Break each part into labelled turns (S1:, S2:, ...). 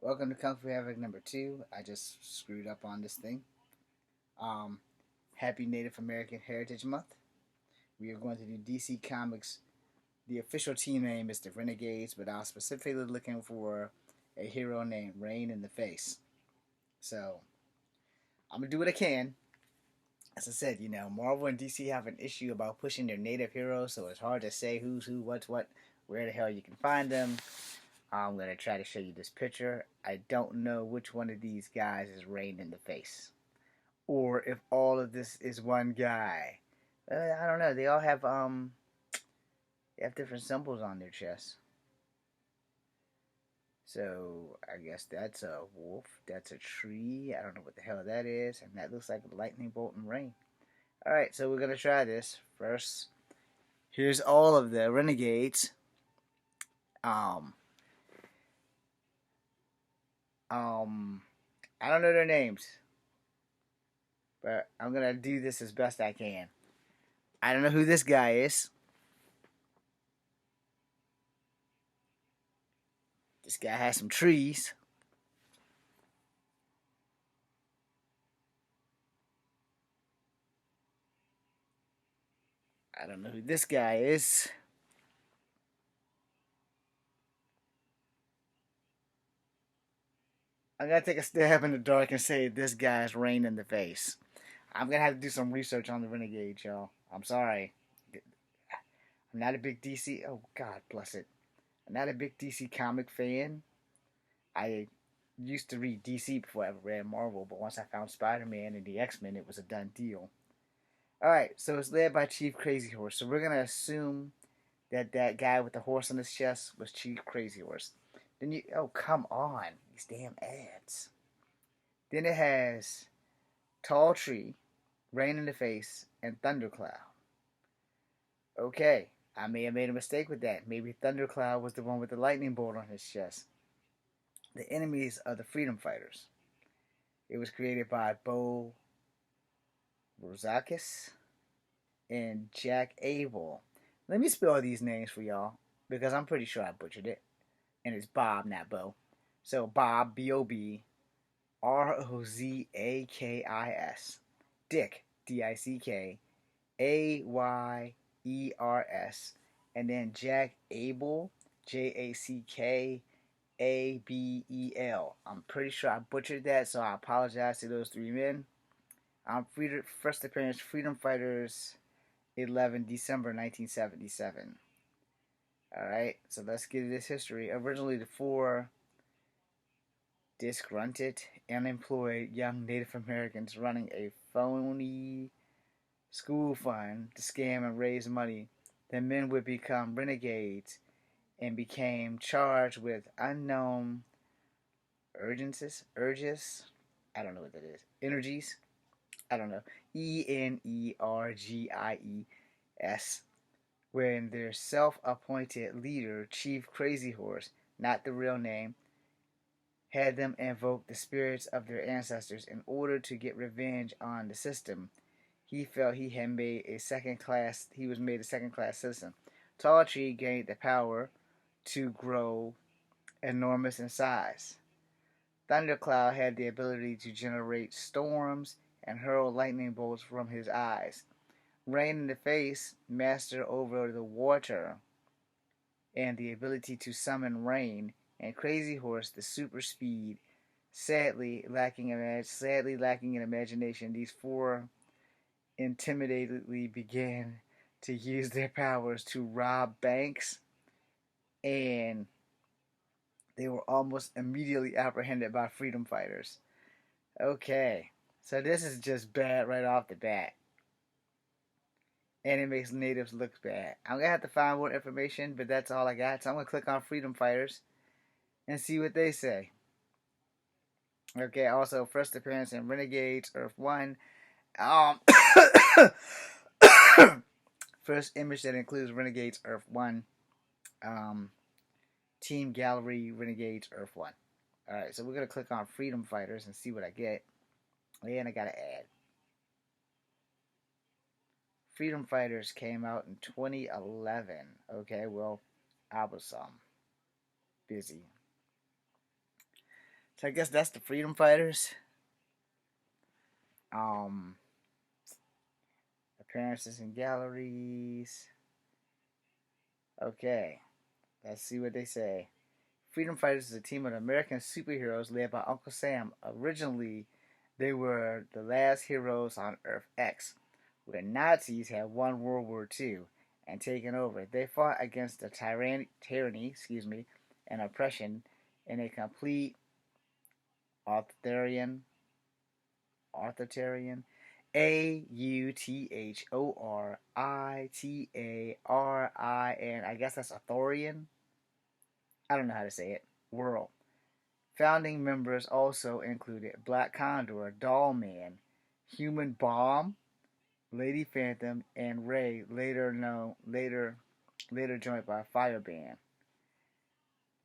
S1: Welcome to Kung Fu Havoc number 2. I just screwed up on this thing. Um, Happy Native American Heritage Month. We are going to do DC Comics. The official team name is the Renegades, but I was specifically looking for a hero named Rain in the Face. So, I'm going to do what I can. As I said, Marvel and DC have an issue about pushing their native heroes, so it's hard to say who's who, what's what, where the hell you can find them. I'm going to try to show you this picture. I don't know which one of these guys is Rain in the Face. Or if all of this is one guy. I don't know. They have different symbols on their chest. So I guess that's a wolf. That's a tree. I don't know what the hell that is. And that looks like a lightning bolt and rain. Alright, so we're going to try this. First, here's all of the renegades. Um, I don't know their names, but I'm gonna do this as best I can. I don't know who this guy is. This guy has some trees. I don't know who this guy is. I'm gonna take a stab in the dark and say this guy's Rain in the Face. I'm gonna have to do some research on the Renegade, y'all. I'm sorry. I'm not a big DC. Oh God bless it. I'm not a big DC comic fan. I used to read DC before I ever read Marvel, but once I found Spider-Man and the X-Men, it was a done deal. All right, so it's led by Chief Crazy Horse. So we're gonna assume that guy with the horse on his chest was Chief Crazy Horse. Then oh come on, these damn ads. Then it has Tall Tree, Rain in the Face, and Thundercloud. Okay, I may have made a mistake with that. Maybe Thundercloud was the one with the lightning bolt on his chest. The enemies are the Freedom Fighters. It was created by Bo Rozakis and Jack Abel. Let me spell these names for y'all because I'm pretty sure I butchered it. And it's Bob, not Bo. So Bob, B-O-B, Rozakis. Dick, D-I-C-K, A-Y-E-R-S. And then Jack Abel, Jackabel. I'm pretty sure I butchered that, so I apologize to those three men. First appearance, Freedom Fighters 11, December 1977. Alright, so let's get this history. Originally, the four disgruntled, unemployed young Native Americans running a phony school fund to scam and raise money. The men would become renegades and became charged with unknown urges. I don't know what that is. Energies. I don't know. Energies. When their self-appointed leader, Chief Crazy Horse, not the real name, had them invoke the spirits of their ancestors in order to get revenge on the system. He felt he had made a second class. He was made a second class citizen. Tall Tree gained the power to grow enormous in size. Thundercloud had the ability to generate storms and hurl lightning bolts from his eyes. Rain in the Face mastered over the water and the ability to summon rain, and Crazy Horse the super speed. Sadly lacking in imagination, these four intimidatedly began to use their powers to rob banks, and they were almost immediately apprehended by freedom fighters. Okay, so this is just bad right off the bat. And it makes natives look bad. I'm going to have to find more information, but that's all I got. So I'm going to click on freedom fighters and see what they say. Okay, also, first appearance in Renegades Earth 1. Um, First image that includes Renegades Earth 1. Team Gallery Renegades Earth 1. Alright, so we're going to click on Freedom Fighters and see what I get. And I got to add. Freedom Fighters came out in 2011. Okay, well, I was busy. So I guess that's the Freedom Fighters. Um, Appearances in galleries. Okay, let's see what they say. Freedom Fighters is a team of American superheroes led by Uncle Sam. Originally, they were the last heroes on Earth X, where Nazis had won World War II and taken over. They fought against the tyranny, and oppression in a complete authoritarian, Authoritan. I guess that's Authorian. I don't know how to say it. World. Founding members also included Black Condor, Doll Man, Human Bomb, Lady Phantom, and Ray, later joined by Firebrand.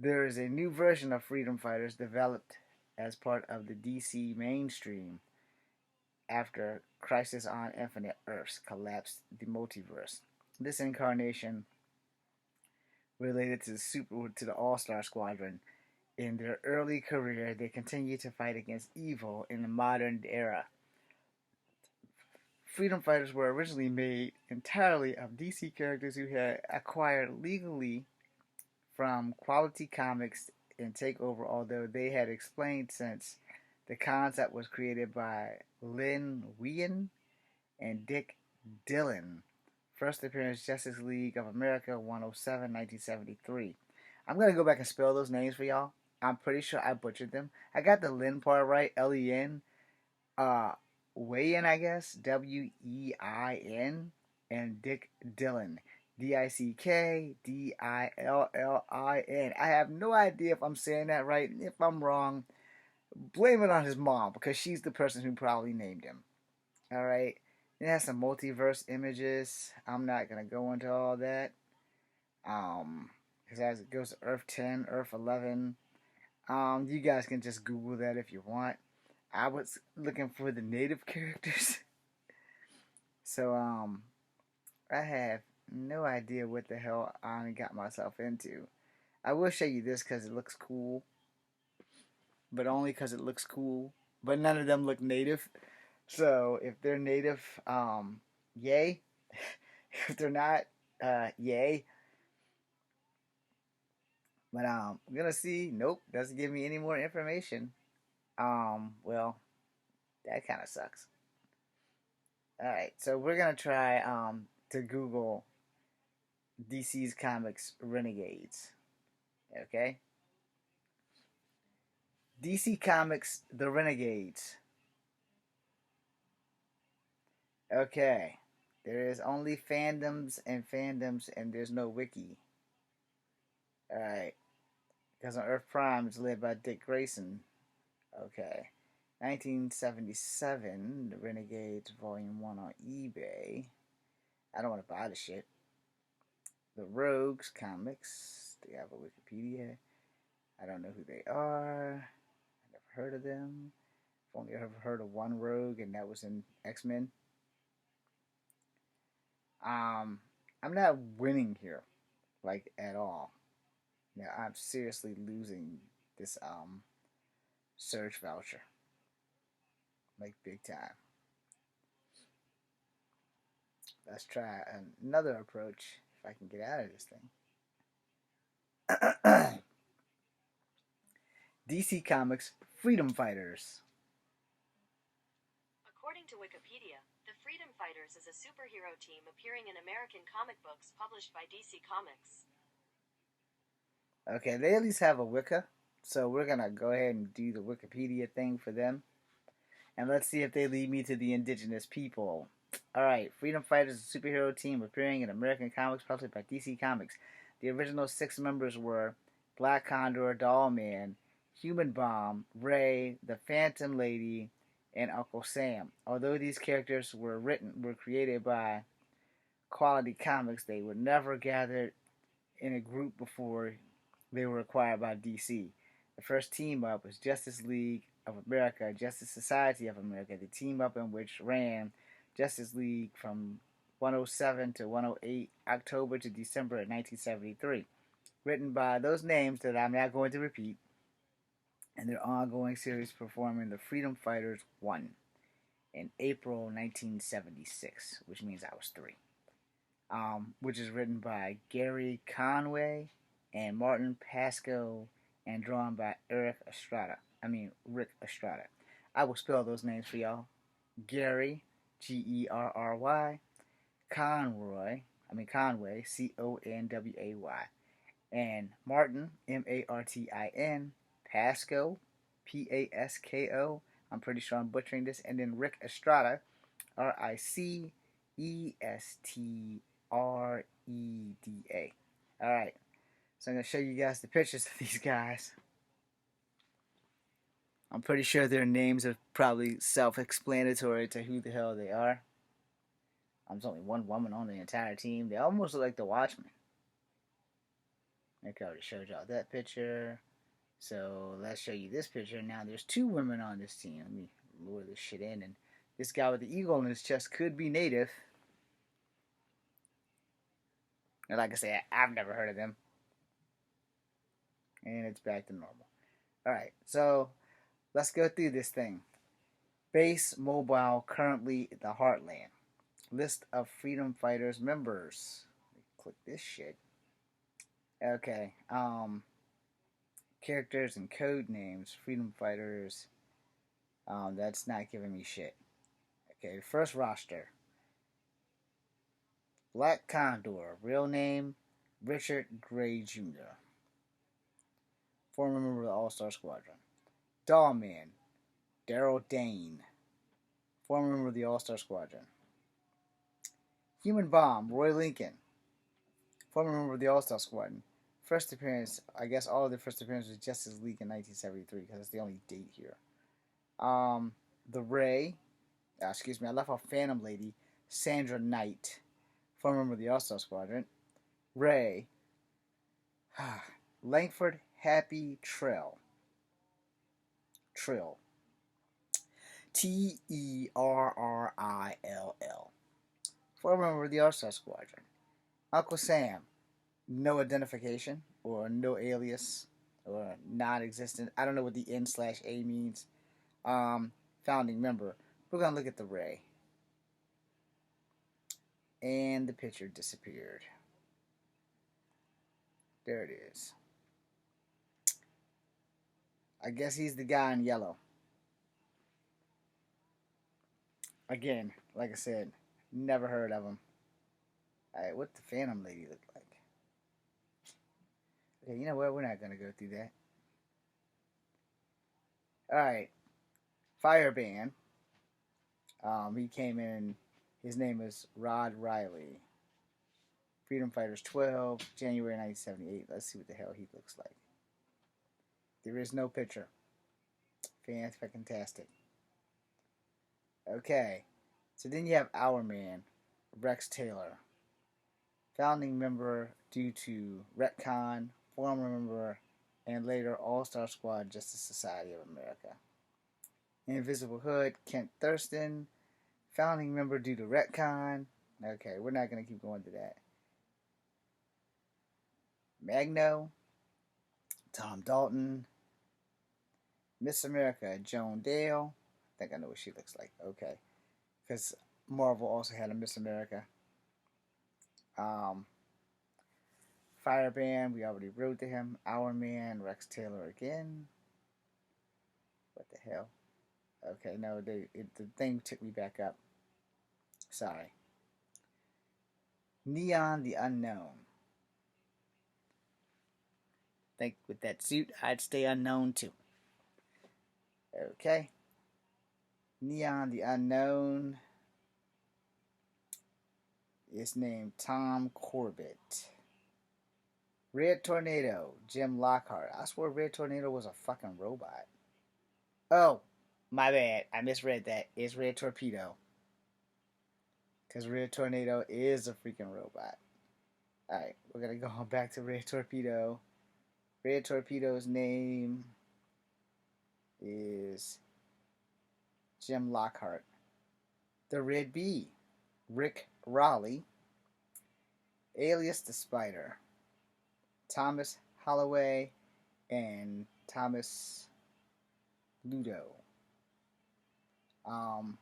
S1: There is a new version of Freedom Fighters developed as part of the DC mainstream after Crisis on Infinite Earths collapsed the multiverse. This incarnation related to the All-Star Squadron. In their early career, they continued to fight against evil in the modern era. Freedom Fighters were originally made entirely of DC characters who had acquired legally from Quality Comics and Takeover, although they had explained since the concept was created by Lynn Wein and Dick Dillon. First appearance Justice League of America 107, 1973. I'm going to go back and spell those names for y'all. I'm pretty sure I butchered them. I got the Lynn part right, Len. Wein, I guess, Wein, and Dick Dillon, Dick Dillin. I have no idea if I'm saying that right. If I'm wrong, blame it on his mom because she's the person who probably named him. All right. It has some multiverse images. I'm not gonna go into all that. Because it goes to Earth 10, Earth 11. You guys can just Google that if you want. I was looking for the native characters. So, I have no idea what the hell I got myself into. I will show you this because it looks cool. But only because it looks cool. But none of them look native. So, if they're native, yay. If they're not, yay. But, I'm gonna see. Nope, doesn't give me any more information. Well, that kind of sucks. Alright, so we're gonna try to Google DC's Comics Renegades. Okay? DC Comics The Renegades. Okay. There is only fandoms, and there's no wiki. Alright. Because on Earth Prime it's led by Dick Grayson. Okay. 1977, The Renegades Volume 1 on eBay. I don't want to buy the shit. The Rogues Comics. They have a Wikipedia. I don't know who they are. I never heard of them. I've only ever heard of one Rogue, and that was in X-Men. I'm not winning here, like at all. Yeah, I'm seriously losing this search voucher, like big time. Let's try another approach if I can get out of this thing. DC Comics Freedom Fighters.
S2: According to Wikipedia, the Freedom Fighters is a superhero team appearing in American comic books published by DC Comics.
S1: Okay, they at least have a Wicca, so we're gonna go ahead and do the Wikipedia thing for them. And let's see if they lead me to the indigenous people. Alright, Freedom Fighters is a superhero team appearing in American comics published by DC Comics. The original 6 members were Black Condor, Doll Man, Human Bomb, Ray, the Phantom Lady, and Uncle Sam. Although these characters were created by Quality Comics, they were never gathered in a group before they were acquired by DC. The first team up was Justice League of America, Justice Society of America, the team up in which ran Justice League from 107 to 108, October to December of 1973. Written by those names that I'm not going to repeat. And in their ongoing series performing The Freedom Fighters 1 in April 1976, which means I was 3. Which is written by Gary Conway and Martin Pasco and drawn by Rick Estrada. I will spell those names for y'all. Gary, Gerry, Conway, Conway, and Martin, Martin, Pasco, Pasko. I'm pretty sure I'm butchering this. And then Rick Estrada, Ricestreda. All right, so I'm gonna show you guys the pictures of these guys. I'm pretty sure their names are probably self-explanatory to who the hell they are. There's only one woman on the entire team. They almost look like the Watchmen. I already showed y'all that picture. So let's show you this picture. Now there's 2 women on this team. Let me lure this shit in. And this guy with the eagle on his chest could be native. And like I said, I've never heard of them. And it's back to normal. Alright, so let's go through this thing. Base Mobile, currently the Heartland. List of Freedom Fighters members. Click this shit. Okay. Characters and code names. Freedom Fighters. That's not giving me shit. Okay, first roster. Black Condor. Real name, Richard Gray Jr. Former member of the All-Star Squadron. Dollman. Daryl Dane. Former member of the All-Star Squadron. Human Bomb, Roy Lincoln. Former member of the All-Star Squadron. First appearance, I guess all of their first appearance was Justice League in 1973, because that's the only date here. The Ray, I left off Phantom Lady, Sandra Knight. Former member of the All-Star Squadron. Ray. Langford Happy Trill. Terrill. Former member of the All-Star Squadron. Uncle Sam. No identification or no alias or non-existent. I don't know what the N/A means. Founding member. We're going to look at the Ray. And the picture disappeared. There it is. I guess he's the guy in yellow. Again, like I said, never heard of him. Alright, what the Phantom Lady look like? Okay, you know what? We're not going to go through that. Alright. Fireban. He came in. His name is Rod Riley. Freedom Fighters 12, January 1978. Let's see what the hell he looks like. There is no picture. Fantastic. Okay. So then you have Our Man, Rex Taylor. Founding member due to retcon, former member, and later All-Star Squad Justice Society of America. Invisible Hood, Kent Thurston. Founding member due to retcon. Okay, we're not going to keep going to that. Magno. Tom Dalton. Miss America, Joan Dale. I think I know what she looks like. Okay. Because Marvel also had a Miss America. Fireban, we already wrote to him. Our Man, Rex Taylor again. What the hell? Okay, no, the thing took me back up. Sorry. Neon the Unknown. Think with that suit, I'd stay unknown too. Okay. Neon the Unknown is named Tom Corbett. Red Tornado, Jim Lockhart. I swear Red Tornado was a fucking robot. Oh, my bad. I misread that. It's Red Torpedo. Because Red Tornado is a freaking robot. Alright, we're going to go back to Red Torpedo. Red Torpedo's name is Jim Lockhart. The Red Bee, Rick Raleigh. Alias the Spider, Thomas Holloway and Thomas Ludo. Um,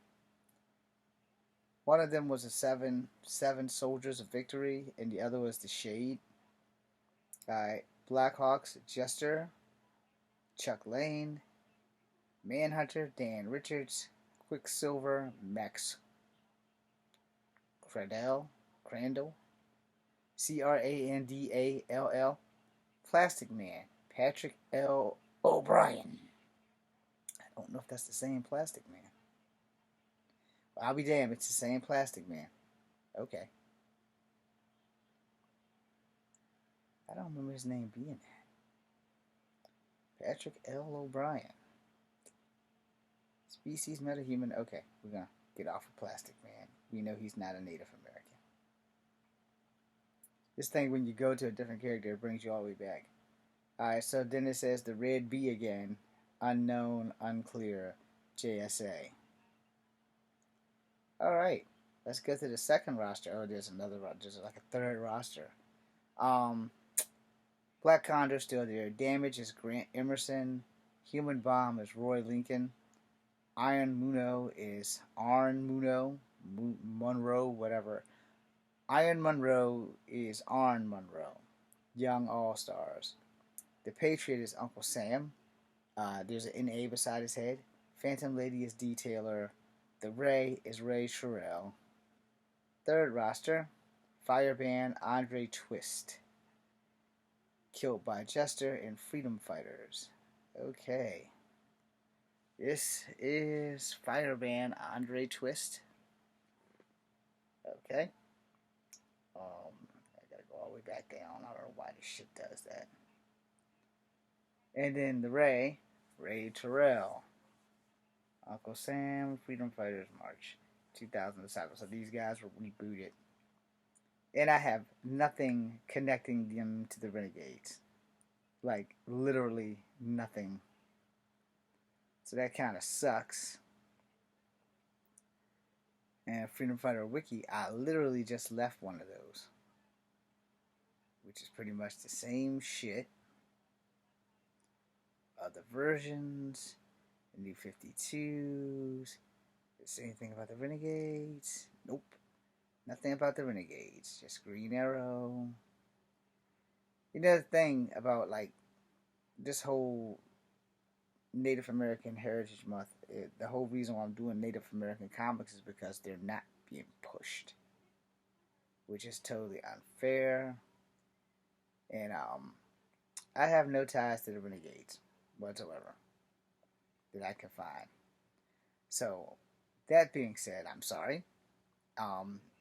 S1: One of them was the seven soldiers of victory, and the other was the Shade. Blackhawks, Jester, Chuck Lane, Manhunter, Dan Richards, Quicksilver, Max Crandall, Crandall, Plastic Man, Patrick L. O'Brien. I don't know if that's the same Plastic Man. Well, I'll be damned, it's the same Plastic Man. Okay. I don't remember his name being that. Patrick L. O'Brien. Species metahuman. Okay, we're gonna get off of Plastic Man. We know he's not a Native American. This thing, when you go to a different character, it brings you all the way back. Alright, so then it says the Red B again. Unknown, unclear, JSA. Alright, let's go to the second roster. Oh, there's another roster. There's like a third roster. Black Condor still there. Damage is Grant Emerson. Human Bomb is Roy Lincoln. Iron Muno is Arn Muno. Monroe, whatever. Iron Monroe is Arn Monroe. Young All-Stars. The Patriot is Uncle Sam. There's an NA beside his head. Phantom Lady is D. Taylor. The Ray is Ray Sherrill. Third roster, Fireban Andre Twist. Killed by Jester and Freedom Fighters. Okay. This is Fireban Andre Twist. Okay. I gotta go all the way back down. I don't know why this shit does that. And then the Ray Terrell. Uncle Sam, Freedom Fighters March 2007. So these guys were rebooted. And I have nothing connecting them to the Renegades. Like, literally nothing. So that kind of sucks. And Freedom Fighter Wiki, I literally just left one of those. Which is pretty much the same shit. Other versions. The new 52s. Say anything about the Renegades? Nope. Nothing about the Renegades. Just Green Arrow. You know the thing about, like, this whole Native American Heritage Month, the whole reason why I'm doing Native American comics is because they're not being pushed. Which is totally unfair. And I have no ties to the Renegades whatsoever that I can find. So, that being said, I'm sorry.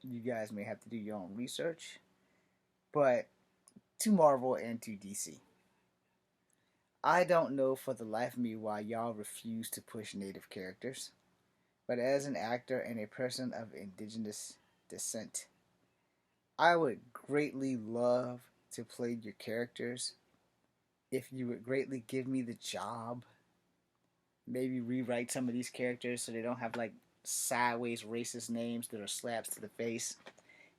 S1: You guys may have to do your own research. But to Marvel and to DC, I don't know for the life of me why y'all refuse to push Native characters. But as an actor and a person of indigenous descent, I would greatly love to play your characters if you would greatly give me the job. Maybe rewrite some of these characters so they don't have, like, sideways racist names that are slaps to the face.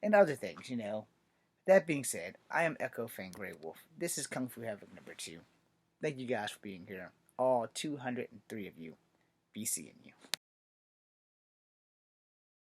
S1: And other things, you know. That being said, I am Echo Fang Grey Wolf. This is Kung Fu Havoc number 2. Thank you guys for being here. All 203 of you. Be seeing you.